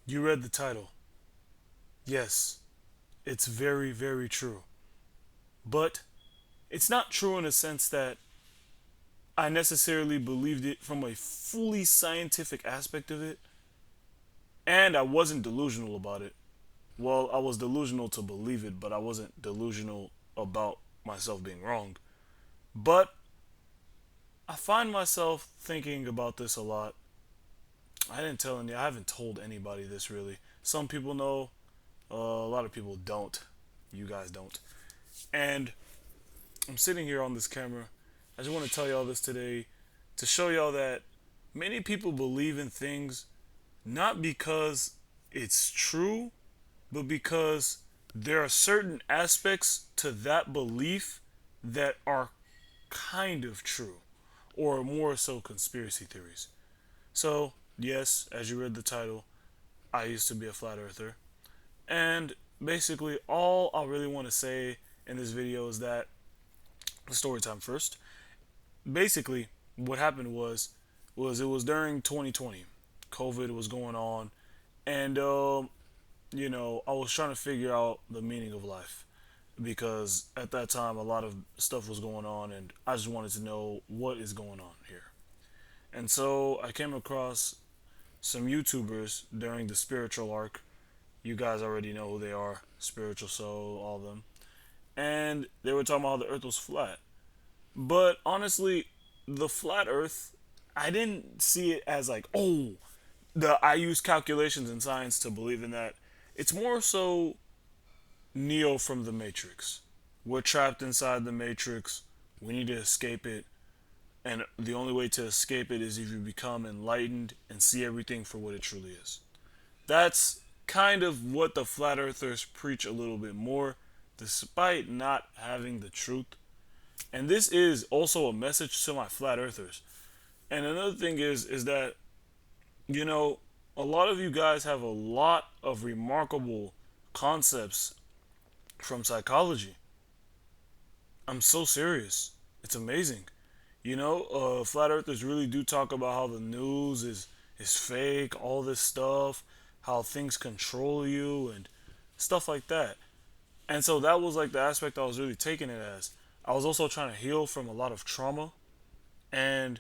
You read the title. Yes, it's very, very true. But it's not true in a sense that I necessarily believed it from a fully scientific aspect of it, and I wasn't delusional about it. Well, I was delusional to believe it, but I wasn't delusional about myself being wrong. But I find myself thinking about this a lot. I haven't told anybody this really. Some people know, a lot of people don't. You guys don't. And I'm sitting here on this camera. I just want to tell y'all this today to show y'all that many people believe in things not because it's true, but because there are certain aspects to that belief that are kind of true, or more so conspiracy theories. So, yes, as you read the title, I used to be a flat earther. And basically, all I really want to say in this video is that the story time first. Basically, what happened was it was during 2020. COVID was going on, and I was trying to figure out the meaning of life because at that time a lot of stuff was going on, and I just wanted to know what is going on here. And so I came across some YouTubers during the spiritual arc. You guys already know who they are, Spiritual Soul, all of them. And they were talking about how the earth was flat. But honestly, the flat earth, I didn't see it as like, oh, the I use calculations and science to believe in that. It's more so Neo from the Matrix. We're trapped inside the Matrix. We need to escape it. And the only way to escape it is if you become enlightened and see everything for what it truly is. That's kind of what the flat earthers preach a little bit more, despite not having the truth. And this is also a message to my flat earthers. And another thing is that, you know, a lot of you guys have a lot of remarkable concepts from psychology. I'm so serious. It's amazing. Flat earthers really do talk about how the news is fake, all this stuff, how things control you and stuff like that. And so that was like the aspect I was really taking it as. I was also trying to heal from a lot of trauma, and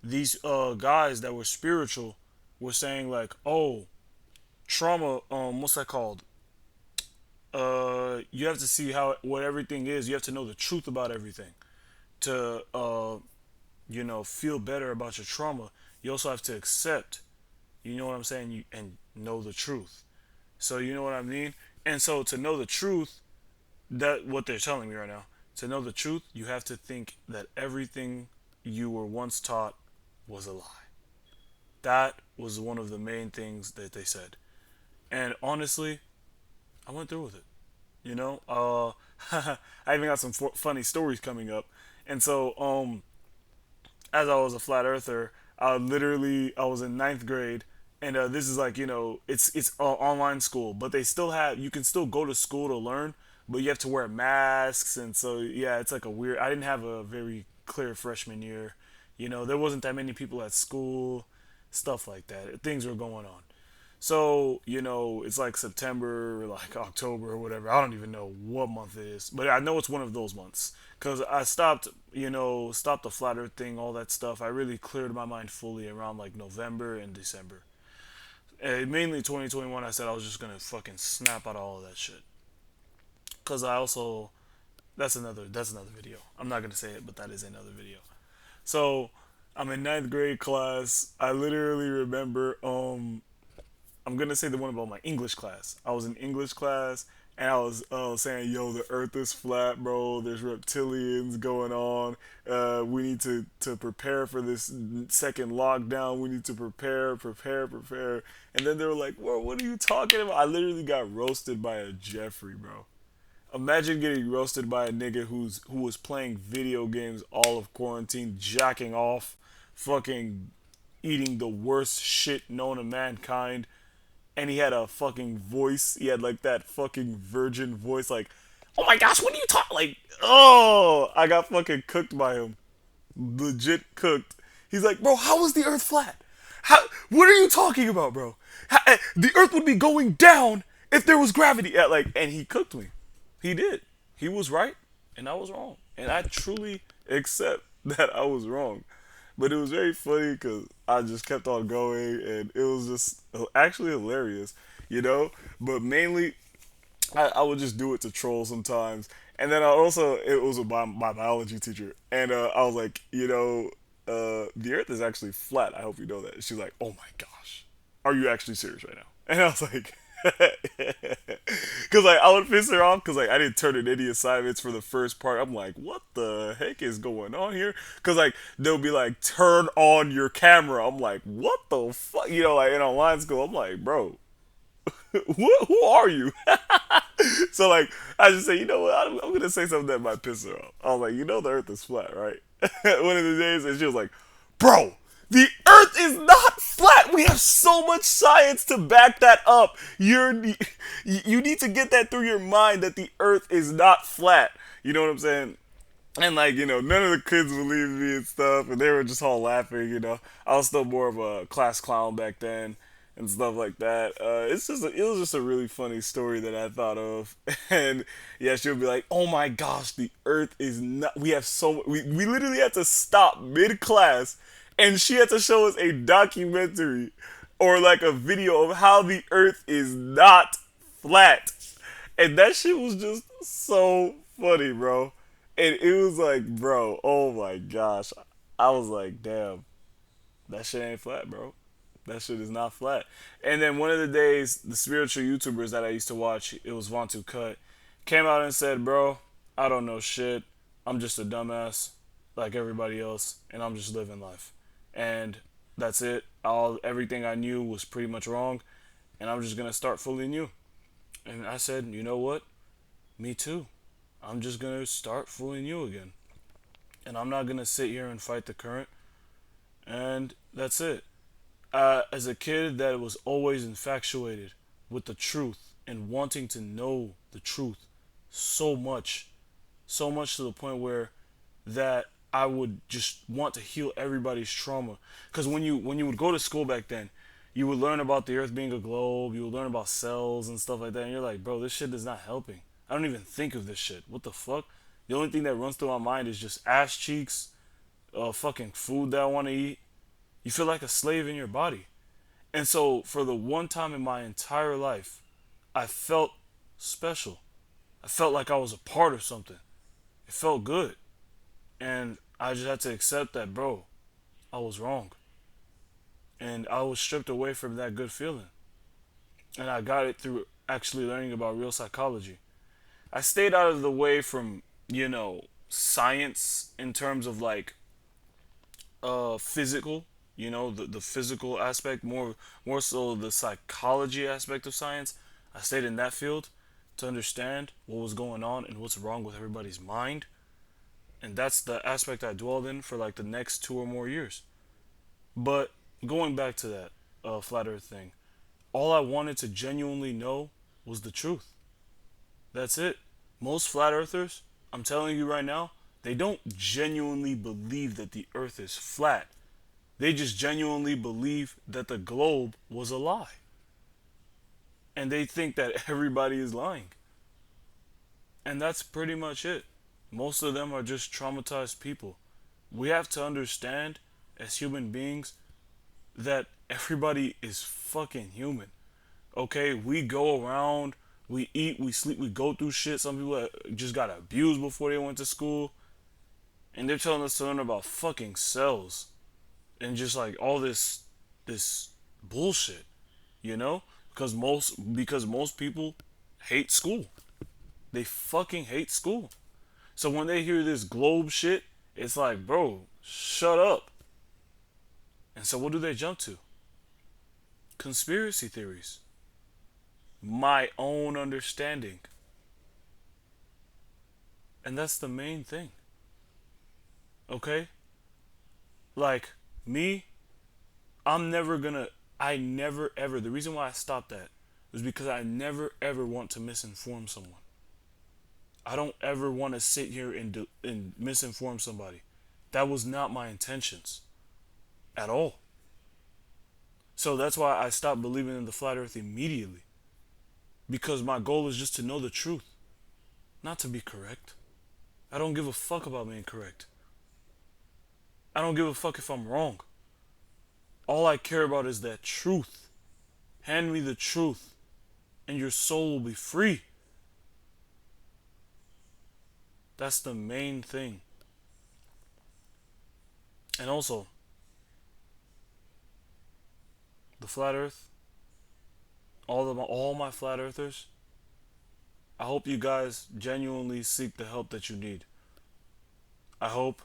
these guys that were spiritual were saying like, "Oh, trauma, what's that called? You have to see how what everything is. You have to know the truth about everything to feel better about your trauma. You also have to accept, you know what I'm saying, and know the truth. So you know what I mean? And so to know the truth, that what they're telling me right now, to know the truth, you have to think that everything you were once taught was a lie. That was one of the main things that they said. And honestly, I went through with it. I even got some funny stories coming up. And so, as I was a flat earther, I was in ninth grade, and this is like it's online school, but they still have you can still go to school to learn, but you have to wear masks, and so yeah, it's like a weird. I didn't have a very clear freshman year. There wasn't that many people at school, stuff like that. Things were going on. So, it's like September, or like October or whatever. I don't even know what month it is, but I know it's one of those months. Because I stopped, stopped the flat earth thing, all that stuff. I really cleared my mind fully around like November and December. Mainly 2021, I said I was just going to fucking snap out of all of that shit. Because I also, that's another video. I'm not going to say it, but that is another video. So, I'm in ninth grade class. I literally remember I'm gonna say the one about my English class. I was in English class and I was saying, "Yo, the Earth is flat, bro. There's reptilians going on. We need to prepare for this second lockdown. We need to prepare." And then they were like, "Whoa, what are you talking about?" I literally got roasted by a Jeffrey, bro. Imagine getting roasted by a nigga who was playing video games all of quarantine, jacking off, fucking eating the worst shit known to mankind, and he had a fucking voice. He had like that fucking virgin voice, like, "Oh my gosh, what are you talking?" Like, oh, I got fucking cooked by him, legit cooked. He's like, "Bro, how is the Earth flat?" What are you talking about, bro? The Earth would be going down if there was gravity. Yeah, like, and he cooked me. He did. He was right, and I was wrong. And I truly accept that I was wrong. But it was very funny because I just kept on going, and it was just actually hilarious, you know. But mainly, I would just do it to troll sometimes. And then I also, it was my biology teacher, and I was like, the Earth is actually flat. I hope you know that. She's like, oh my gosh, are you actually serious right now? And I was like, because like I would piss her off because like I didn't turn in any assignments for the first part. I'm like, what the heck is going on here? Because like they'll be like, turn on your camera. I'm like, what the fuck? Like in online school, I'm like, bro, who are you? So like I just say, you know what? I'm gonna say something that might piss her off. I was like, the Earth is flat, right? One of the days, and she was like, bro, the Earth is not flat. We have so much science to back that up. You need to get that through your mind that the Earth is not flat. You know what I'm saying? And like, none of the kids believed me and stuff, and they were just all laughing. I was still more of a class clown back then and stuff like that. It was just a really funny story that I thought of. And yeah, she would be like, oh my gosh, the Earth is not, we have so, we literally had to stop mid class, and she had to show us a documentary or like a video of how the Earth is not flat. And that shit was just so funny, bro. And it was like, bro, oh my gosh. I was like, damn, that shit ain't flat, bro. That shit is not flat. And then one of the days, the spiritual YouTubers that I used to watch, it was Vontu Cut, came out and said, bro, I don't know shit. I'm just a dumbass like everybody else, and I'm just living life. And that's it. Everything I knew was pretty much wrong, and I'm just gonna start fully new. And I said, you know what? Me too. I'm just gonna start fooling you again. And I'm not gonna sit here and fight the current. And that's it. As a kid that was always infatuated with the truth and wanting to know the truth so much to the point where that I would just want to heal everybody's trauma. Because when you would go to school back then, you would learn about the Earth being a globe. You would learn about cells and stuff like that. And you're like, bro, this shit is not helping. I don't even think of this shit. What the fuck? The only thing that runs through my mind is just ass cheeks, fucking food that I want to eat. You feel like a slave in your body. And so, for the one time in my entire life, I felt special. I felt like I was a part of something. It felt good. And I just had to accept that, bro, I was wrong. And I was stripped away from that good feeling. And I got it through actually learning about real psychology. I stayed out of the way from, science in terms of like physical, the physical aspect, more so the psychology aspect of science. I stayed in that field to understand what was going on and what's wrong with everybody's mind. And that's the aspect I dwelled in for like the next 2 or more years. But going back to that flat earth thing, all I wanted to genuinely know was the truth. That's it. Most flat earthers, I'm telling you right now, they don't genuinely believe that the earth is flat. They just genuinely believe that the globe was a lie. And they think that everybody is lying. And that's pretty much it. Most of them are just traumatized people. We have to understand as human beings that everybody is fucking human. Okay, we go around, we eat, we sleep, we go through shit. Some people just got abused before they went to school, and they're telling us to learn about fucking cells and just like all this bullshit, you know? Because most people hate school. They fucking hate school. So when they hear this globe shit, it's like, bro, shut up. And so what do they jump to? Conspiracy theories. My own understanding. And that's the main thing. Okay? Like, me, I never ever, the reason why I stopped that is because I never ever want to misinform someone. I don't ever want to sit here and misinform somebody. That was not my intentions at all. So that's why I stopped believing in the flat earth immediately. Because my goal is just to know the truth, not to be correct. I don't give a fuck about being correct. I don't give a fuck if I'm wrong. All I care about is that truth. Hand me the truth, and your soul will be free. That's the main thing. And also, the flat earth, all my flat earthers, I hope you guys genuinely seek the help that you need. I hope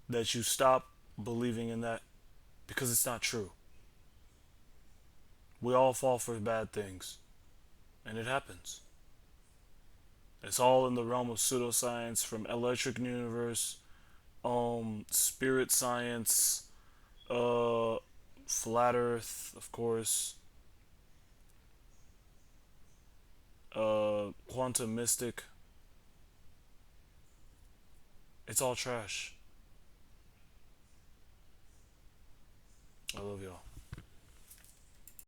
that you stop believing in that because it's not true. We all fall for bad things, and it happens. It's all in the realm of pseudoscience, from electric universe, spirit science, uh, flat Earth, of course, quantum mystic. It's all trash.